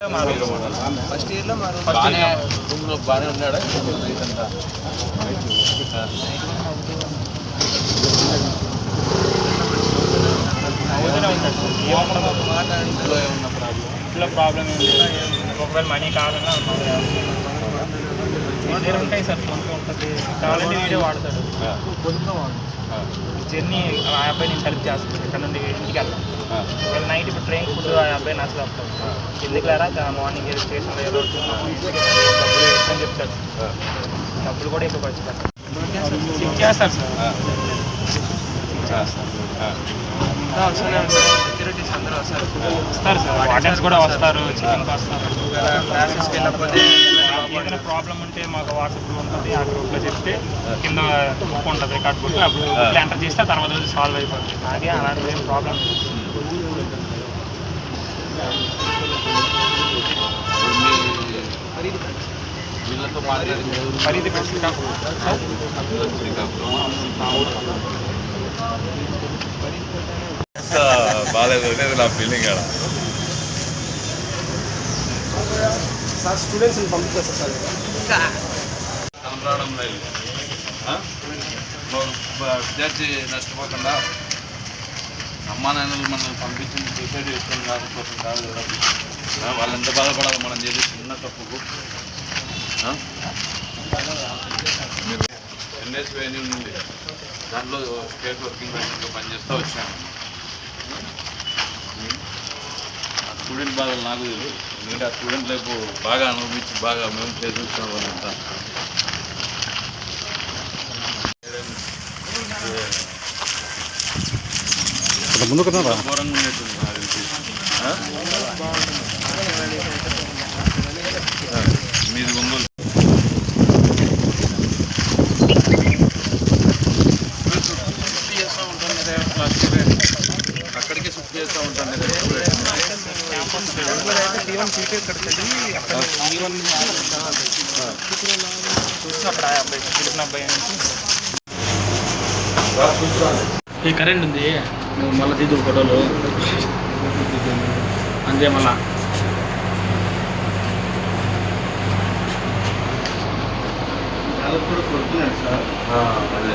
First ఇయర్లో రూమ్లో బాగానే ఉన్నాడా ఇంట్లో ఏమన్నా ప్రాబ్లం ఏం లేదు. ఒకవేళ మనీ కావాలన్నా ఉంటాయి సార్, ఫోన్పే ఉంటుంది. కావాలంటే వీడియో వాడతాడు. జర్నీ ఆ అబ్బాయి నేను హెల్ప్ చేస్తాను. ఇక్కడ నుండి ఇంటికి వెళ్తాను. నైట్ ఇప్పుడు ట్రైన్ ఫుడ్ ఆ అబ్బాయి నచ్చదు వస్తాడు. ఎందుకు లేరా మార్నింగ్ స్టేషన్లో ఏదో డబ్బులు వేసుకొని చెప్తాడు. డబ్బులు కూడా ఇప్పుడు వచ్చి చెక్ చేస్తారు సార్. సెక్యూరిటీస్ అందరూ వస్తారు సార్. వార్డెన్స్ కూడా వస్తారు, చెకింగ్కి వస్తారు. క్లాసెస్కి వెళ్ళకపోతే ఏదైనా ప్రాబ్లం ఉంటే మాకు వాట్సాప్ గ్రూప్ ఉంటుంది. ఆ గ్రూప్లో చెప్తే కింద బుక్ ఉంటుంది, రికార్డ్ బుక్. అప్పుడు బుక్లో ఎంటర్ చేస్తే తర్వాత రోజు సాల్వ్ అయిపోతుంది. అది అలాంటిది ఏం ప్రాబ్లం లేదు. వీళ్ళతో మాట్లాడింది పరిధి శ్రీకాకుళం సార్. బాగాలేదు నా ఫీలింగ్ అక్కడ సార్ స్టూడెంట్స్ని పంపించేస్తారు సార్. రావడం లేదు. విద్యార్థి నష్టపోకుండా అమ్మా నాన్నలు మనల్ని పంపించింది సూసైడ్ చేసుకుని కోసం కాదు కదా. వాళ్ళు ఎంత బాధపడాలి మనం చేసే చిన్న తప్పుకు. మీరు ఎన్ఎస్ వేన్యూ నుండి దాంట్లో స్టేట్ వర్కింగ్ ప్రెసిడెంట్గా పనిచేస్తూ వచ్చాను. ఆ స్టూడెంట్ బాధలు నాకు తెలియదు. ఎందుకంటే ఆ స్టూడెంట్ లైఫ్ బాగా అనుభవించి బాగా మేము చేసి వచ్చిన వాళ్ళంతా. ఘోరంగా ఉండేటుంది నాకు తెలిసి. మీది ఒంగోలు చేస్తూ ఉంటాను కదా క్లాస్. అక్కడికే షిఫ్ట్ చేస్తూ ఉంటాను కదా. చూసి అక్కడ అబ్బాయి తెలిసిన అబ్బాయి ఈ కరెంట్ ఉంది. నువ్వు మళ్ళీ తీదు ఫోటోలు అంతే. మళ్ళా కూడా కొడుతున్నాడు సార్. అదే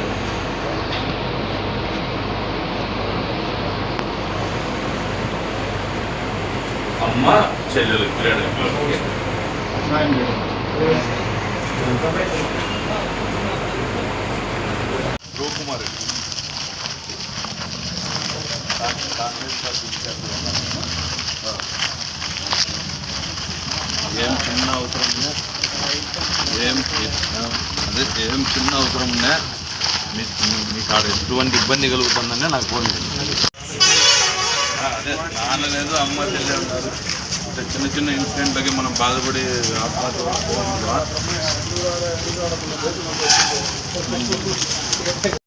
అమ్మ చెల్లెలు రూకుమార్ ఏం చిన్న అవసరం ఉన్నా ఏం చిన్న అవసరం ఉన్నా మీకు ఆడ ఎటువంటి ఇబ్బంది కలుగుతుందనే నాకు ఫోన్ చేయండి. అదే నాన్న లేదు, అమ్మ చెల్లె ఉన్నారు. చిన్న చిన్న ఇన్సిడెంట్లకి మనం బాధపడి ఆత్మహత్య